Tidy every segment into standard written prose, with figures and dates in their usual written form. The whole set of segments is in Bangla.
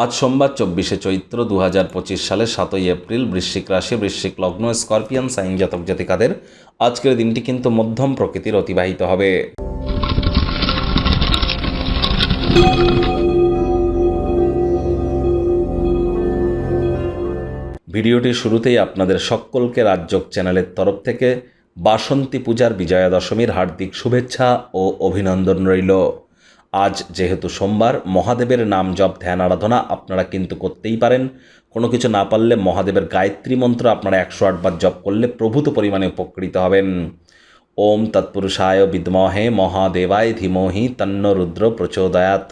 আজ সোমবার 24শে চৈত্র 2025 সালের 7ই এপ্রিল। বৃশ্চিক রাশি, বৃশ্চিক লগ্ন, স্করপিয়ান সাইন জাতক জাতিকাদের আজকের দিনটি কিন্তু মধ্যম প্রকৃতির অতিবাহিত হবে। ভিডিওটির শুরুতেই আপনাদের সকলকে রাজযোগ চ্যানেলের তরফ থেকে বাসন্তী পূজার বিজয়া দশমীর হার্দিক শুভেচ্ছা ও অভিনন্দন রইল। আজ যেহেতু সোমবার, মহাদেবের নাম জপ ধ্যান আরাধনা আপনারা কিন্তু করতেই পারেন। কোনো কিছু না পারলে মহাদেবের গায়ত্রী মন্ত্র আপনারা 108 বার জপ করলে প্রভূত পরিমাণে উপকৃত হবেন। ওম তৎপুরুষায় বিদ্মহে মহাদেবায় ধীমহি তন্ন রুদ্র প্রচোদয়াৎ,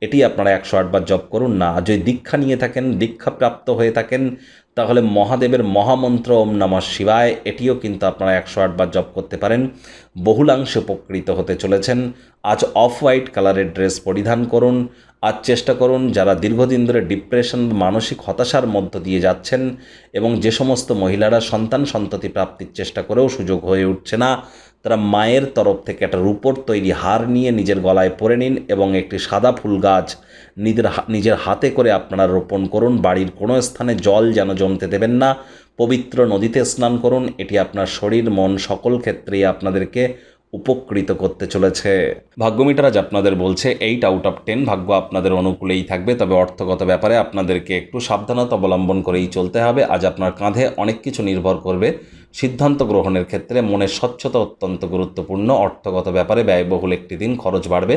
এটি আপনারা 108 বার জপ করুন না। যদি দীক্ষা নিয়ে থাকেন, দীক্ষাপ্রাপ্ত হয়ে থাকেন, তাহলে মহাদেবের মহামন্ত্র ওম নমঃ শিবায় এটিও কিন্তু আপনারা 108 বার জপ করতে পারেন। বহুলাংশে উপকৃত হতে চলেছেন। আজ অফ হোয়াইট কালারের ড্রেস পরিধান করুন। আজ চেষ্টা করুন, যারা দীর্ঘদিন ধরে ডিপ্রেশন, মানসিক হতাশার মধ্য দিয়ে যাচ্ছেন এবং যে সমস্ত মহিলারা সন্ততি প্রাপ্তির চেষ্টা করেও সুযোগ হয়ে উঠছে না, তারা মায়ের তরফ থেকে একটা রূপোর তৈরি হার নিয়ে নিজের গলায় পরে নিন এবং একটি সাদা ফুল গাছ নিজের হাতে করে আপনারা রোপণ করুন। বাড়ির কোনো স্থানে জল যেন জমতে দেবেন না। পবিত্র নদীতে স্নান করুন। এটি আপনার শরীর মন সকল ক্ষেত্রেই আপনাদেরকে উপকৃত করতে চলেছে। ভাগ্যমিটার আজ আপনাদের বলছে 8 আউট অফ 10 ভাগ্য আপনাদের অনুকূলেই থাকবে, তবে অর্থগত ব্যাপারে আপনাদেরকে একটু সাবধানতা অবলম্বন করেই চলতে হবে। আজ আপনার কাঁধে অনেক কিছু নির্ভর করবে। সিদ্ধান্ত গ্রহণের ক্ষেত্রে মনের স্বচ্ছতা অত্যন্ত গুরুত্বপূর্ণ। অর্থগত ব্যাপারে ব্যয়বহুল একটি দিন, খরচ বাড়বে।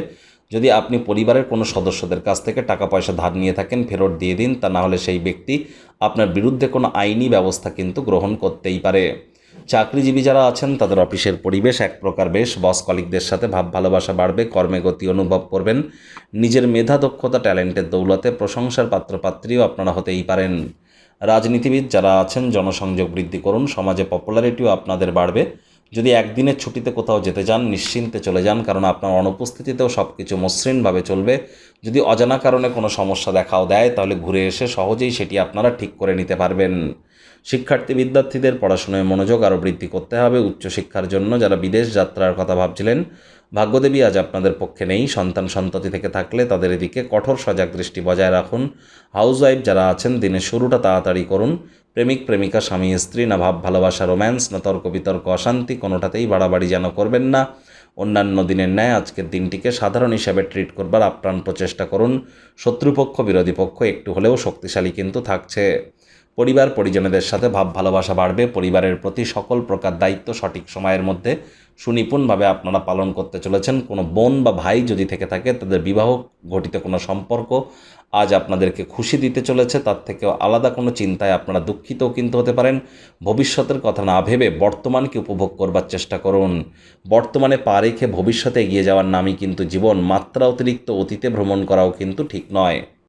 যদি আপনি পরিবারের কোনো সদস্যদের কাছ থেকে টাকা পয়সা ধার নিয়ে থাকেন, ফেরত দিয়ে দিন। তা না হলে সেই ব্যক্তি আপনার বিরুদ্ধে কোনো আইনি ব্যবস্থা কিন্তু গ্রহণ করতেই পারে। চাকরিজীবী যারা আছেন, তাদের অফিসের পরিবেশ এক প্রকার বেশ। বস কলিগদের সাথে ভাব ভালোবাসা বাড়বে। কর্মে গতি অনুভব করবেন। নিজের মেধা দক্ষতা ট্যালেন্টের দৌলতে প্রশংসার পাত্রপাত্রীও আপনারা হতেই পারেন। রাজনীতিবিদ যারা আছেন, জনসংযোগ বৃদ্ধি করুন। সমাজে পপুলারিটিও আপনাদের বাড়বে। যদি একদিনের ছুটিতে কোথাও যেতে চান, নিশ্চিন্তে চলে যান, কারণ আপনার অনুপস্থিতিতেও সব কিছু মসৃণভাবে চলবে। যদি অজানা কারণে কোনো সমস্যা দেখাও দেয়, তাহলে ঘুরে এসে সহজেই সেটি আপনারা ঠিক করে নিতে পারবেন। শিক্ষার্থী বিদ্যার্থীদের পড়াশোনায় মনোযোগ আরও বৃদ্ধি করতে হবে। উচ্চশিক্ষার জন্য যারা বিদেশ যাত্রার কথা ভাবছিলেন, ভাগ্যদেবী আজ আপনাদের পক্ষে নেই। সন্ততি থেকে থাকলে তাদের এদিকে কঠোর সজাগ দৃষ্টি বজায় রাখুন। হাউসওয়াইফ যারা আছেন, দিনের শুরুটা তাড়াতাড়ি করুন। প্রেমিক প্রেমিকা, স্বামী স্ত্রী, না ভাব ভালোবাসা রোম্যান্স, না তর্ক বিতর্ক অশান্তি, কোনোটাতেই বাড়াবাড়ি যেন করবেন না। অন্যান্য দিনের ন্যায় আজকের দিনটিকে সাধারণ হিসাবে ট্রিট করবার আপ্রাণ প্রচেষ্টা করুন। শত্রুপক্ষ বিরোধী পক্ষ একটু হলেও শক্তিশালী কিন্তু থাকছে। পরিবার পরিজনদের সাথে ভাব ভালোবাসা বাড়বে। পরিবারের প্রতি সকল প্রকার দায়িত্ব সঠিক সময়ের মধ্যে সুনিপুণভাবে আপনারা পালন করতে চলেছেন। কোনো বোন বা ভাই যদি থেকে থাকে, তাদের বিবাহ ঘটিত কোনো সম্পর্ক আজ আপনাদেরকে খুশি দিতে চলেছে। তার থেকেও আলাদা কোনো চিন্তায় আপনারা দুঃখিতও কিন্তু হতে পারেন। ভবিষ্যতের কথা না ভেবে বর্তমানকে উপভোগ করবার চেষ্টা করুন। বর্তমানে পা রেখে ভবিষ্যতে এগিয়ে যাওয়ার নামই কিন্তু জীবন। মাত্রা অতিরিক্ত অতীতে ভ্রমণ করাও কিন্তু ঠিক নয়।